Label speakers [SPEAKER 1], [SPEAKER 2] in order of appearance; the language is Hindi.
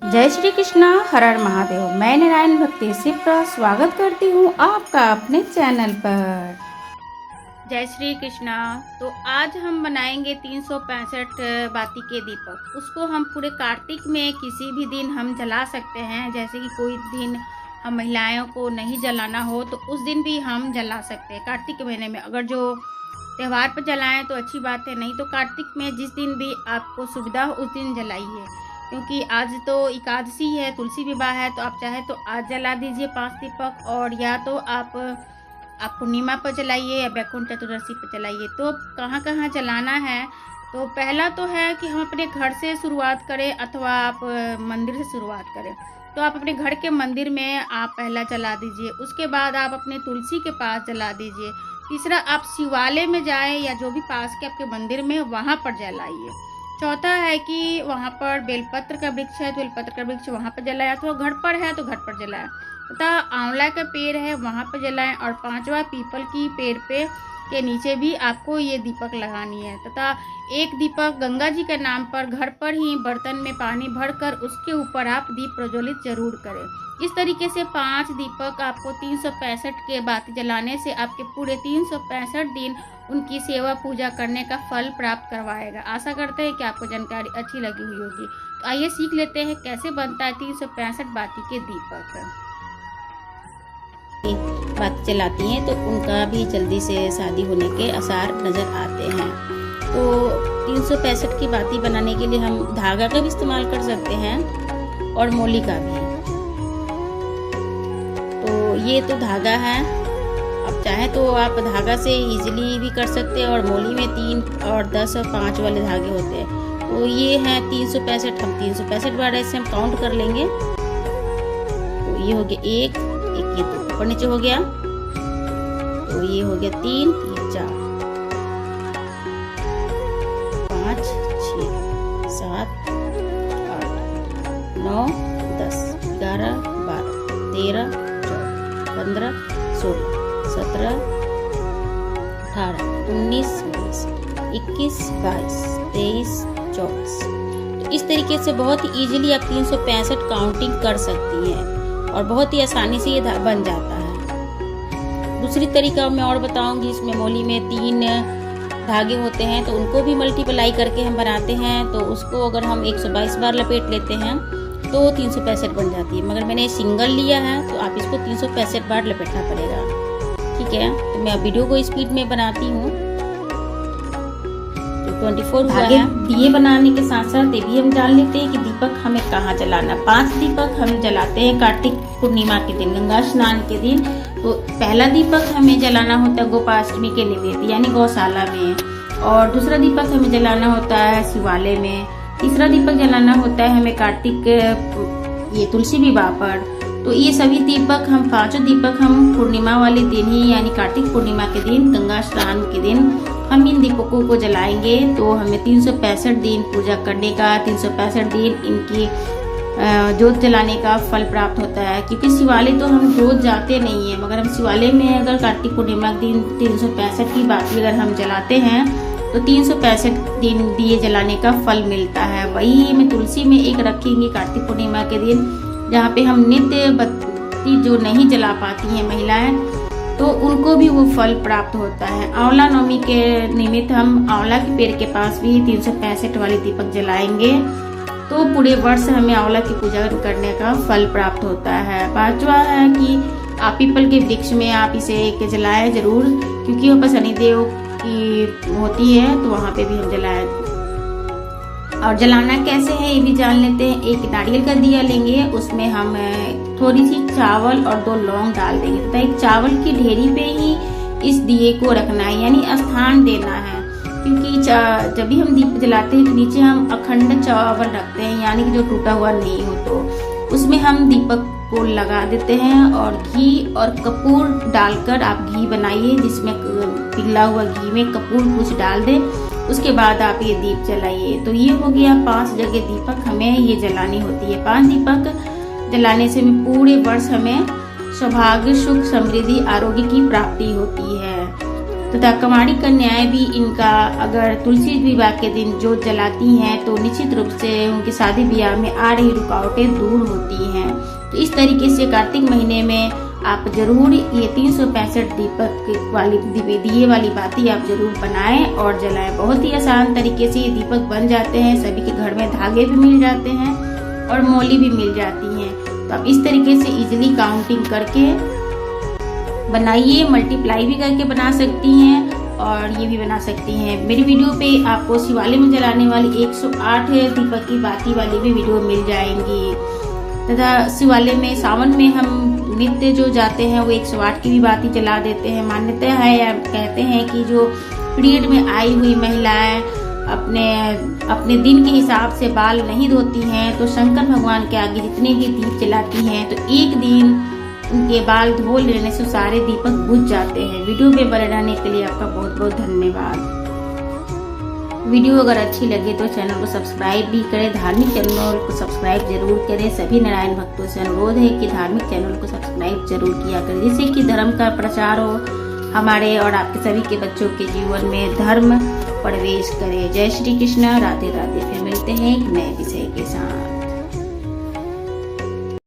[SPEAKER 1] जय श्री कृष्णा, हर हर महादेव। मैं नारायण भक्ति सिप्रा स्वागत करती हूँ आपका अपने चैनल पर। जय श्री कृष्णा। तो आज हम बनाएंगे 365 बाती के दीपक। उसको हम पूरे कार्तिक में किसी भी दिन हम जला सकते हैं। जैसे कि कोई दिन हम महिलाओं को नहीं जलाना हो तो उस दिन भी हम जला सकते हैं। कार्तिक महीने में अगर जो त्यौहार पर जलाएं तो अच्छी बात है, नहीं तो कार्तिक में जिस दिन भी आपको सुविधा हो उस दिन जलाइए। क्योंकि आज तो एकादशी है, तुलसी विवाह है, तो आप चाहे तो आज जला दीजिए 5 दीपक, और या तो आप पूर्णिमा पर जलाइए या वैकुंठ चतुर्दशी पर जलाइए। तो कहाँ कहाँ जलाना है, तो पहला तो है कि हम अपने घर से शुरुआत करें अथवा आप मंदिर से शुरुआत करें। तो आप अपने घर के मंदिर में आप पहला जला दीजिए, उसके बाद आप अपने तुलसी के पास जला दीजिए। तीसरा आप शिवालय में जाएं या जो भी पास के आपके मंदिर में वहाँ पर जलाइए। चौथा है कि वहाँ पर बेलपत्र का वृक्ष है तो बेलपत्र का वृक्ष वहाँ पर जलाया, तो घर पर है तो घर पर जलाया, तथा आंवला का पेड़ है वहाँ पर जलाएं। और पांचवा पीपल की पेड़ पे के नीचे भी आपको ये दीपक लगानी है। तथा एक दीपक गंगा जी के नाम पर घर पर ही बर्तन में पानी भरकर उसके ऊपर आप दीप प्रज्वलित जरूर करें। इस तरीके से 5 दीपक आपको 365 के बाती जलाने से आपके पूरे 365 दिन उनकी सेवा पूजा करने का फल प्राप्त करवाएगा। आशा करते हैं कि आपको जानकारी अच्छी लगी हुई होगी। तो आइए सीख लेते हैं कैसे बनता है 365 बाती के दीपक। बाती जलाती हैं तो उनका भी जल्दी से शादी होने के आसार नज़र आते हैं। तो 365 की बाती बनाने के लिए हम धागा का भी इस्तेमाल कर सकते हैं और मौली का भी। तो ये तो धागा है, अब चाहे तो आप धागा से इजीली भी कर सकते हैं, और मौली में 3 और 10 और 5 वाले धागे होते हैं। तो ये है 365, हम 365 बार ऐसे हम काउंट कर लेंगे। तो ये हो गया 1, ये 2 ऊपर नीचे हो गया, तो ये हो गया 3, ये 4, 5, 6, 7, 8, 9, 10, 11, 12, 13, 14, 15, 16, 17, 18, 19, 20, 21, 22, 23, 24। तो इस तरीके से बहुत ही ईजिली आप 365 काउंटिंग कर सकती हैं और बहुत ही आसानी से ये बन जाता है। दूसरी तरीका मैं और बताऊंगी, इसमें मौली में 3 धागे होते हैं तो उनको भी मल्टीप्लाई करके हम बनाते हैं। तो उसको अगर हम 122 बार लपेट लेते हैं तो 365 बन जाती है। मगर मैंने सिंगल लिया है तो आप इसको 365 बार लपेटना पड़ेगा। ठीक है, तो मैं वीडियो को स्पीड में बनाती हूँ। तो 24 हुआ है। दिए बनाने के साथ साथ ये भी हम जान लेते हैं कि दीपक हमें कहाँ जलाना। 5 दीपक हम जलाते हैं कार्तिक पूर्णिमा के दिन, गंगा स्नान के दिन। तो पहला दीपक हमें जलाना होता है गोपाष्टमी के निमित्त यानी गौशाला में, और दूसरा दीपक हमें जलाना होता है शिवालय में, तीसरा दीपक जलाना होता है हमें कार्तिक ये तुलसी विवाह पर। तो ये सभी दीपक हम 5 दीपक हम पूर्णिमा वाले दिन ही यानी कार्तिक पूर्णिमा के दिन, गंगा स्नान के दिन हम इन दीपकों को जलाएंगे। तो हमें 365 दिन पूजा करने का, 365 दिन इनकी जोत जलाने का फल प्राप्त होता है। क्योंकि शिवालय तो हम रोज जाते नहीं है, मगर हम शिवालय में अगर कार्तिक पूर्णिमा के दिन 365 की बाती अगर हम जलाते हैं तो 365 दिन दिए जलाने का फल मिलता है। वही हमें तुलसी में एक रखेंगे कार्तिक पूर्णिमा के दिन, जहाँ पे हम नित्य बत्ती जो नहीं जला पाती हैं महिलाएं, तो उनको भी वो फल प्राप्त होता है। आंवला नवमी के निमित्त हम आंवला के पेड़ के पास भी 365 वाले दीपक जलाएंगे, तो पूरे वर्ष हमें आंवला की पूजा करने का फल प्राप्त होता है। 5वां है कि आप पीपल के वृक्ष में आप इसे जलाएं जरूर, क्योंकि वो शनिदेव की होती है, तो वहाँ पे भी हम जलाएं। और जलाना कैसे है ये भी जान लेते हैं। एक नारियल का दिया लेंगे, उसमें हम थोड़ी सी चावल और 2 लौंग डाल देंगे, तथा एक चावल की ढेरी पे ही इस दिए को रखना है यानी स्थान देना है। क्योंकि जब भी हम दीप जलाते हैं तो नीचे हम अखंड चावल रखते हैं यानी कि जो टूटा हुआ नहीं हो, तो उसमें हम दीपक को लगा देते हैं। और घी और कपूर डालकर आप घी बनाइए, जिसमें पिघला हुआ घी में कपूर कुछ डाल दें, उसके बाद आप ये दीप जलाइए। तो ये हो गया 5 जगह दीपक हमें ये जलानी होती है। 5 दीपक जलाने से पूरे वर्ष हमें सौभाग्य, सुख, समृद्धि, आरोग्य की प्राप्ति होती है। तथा कमाड़ी कन्याएं भी इनका अगर तुलसी विवाह के दिन जोत जलाती हैं तो निश्चित रूप से उनके शादी ब्याह में आ रही रुकावटें दूर होती हैं। तो इस तरीके से कार्तिक महीने में आप जरूर ये 365 दीपक वाली दिए वाली बाती आप जरूर बनाएं और जलाएं। बहुत ही आसान तरीके से ये दीपक बन जाते हैं, सभी के घर में धागे भी मिल जाते हैं और मोली भी मिल जाती हैं। तो आप इस तरीके से इजीली काउंटिंग करके बनाइए, मल्टीप्लाई भी करके बना सकती हैं और ये भी बना सकती हैं। मेरी वीडियो पे आपको शिवालय में जलाने वाली 108 दीपक की बाती वाली भी वीडियो मिल जाएंगी। तथा शिवालय में सावन में हम नित्य जो जाते हैं वो 108 की भी बाती जला देते हैं। मान्यता है या कहते हैं कि जो पीरियड में आई हुई महिलाएं अपने दिन के हिसाब से बाल नहीं धोती हैं तो शंकर भगवान के आगे जितने भी दीप जलाती हैं तो एक दिन उनके बाल धो लेने से सारे दीपक बुझ जाते हैं। वीडियो में बने रहने के लिए आपका बहुत बहुत धन्यवाद। वीडियो अगर अच्छी लगे तो चैनल को सब्सक्राइब भी करें, धार्मिक चैनल को सब्सक्राइब जरूर करें। सभी नारायण भक्तों से अनुरोध है कि धार्मिक चैनल को सब्सक्राइब जरूर किया करें, जिससे कि धर्म का प्रचार हो, हमारे और आपके सभी के बच्चों के जीवन में धर्म प्रवेश करे। जय श्री कृष्ण, राधे राधे। फिर मिलते हैं एक नए विषय के साथ।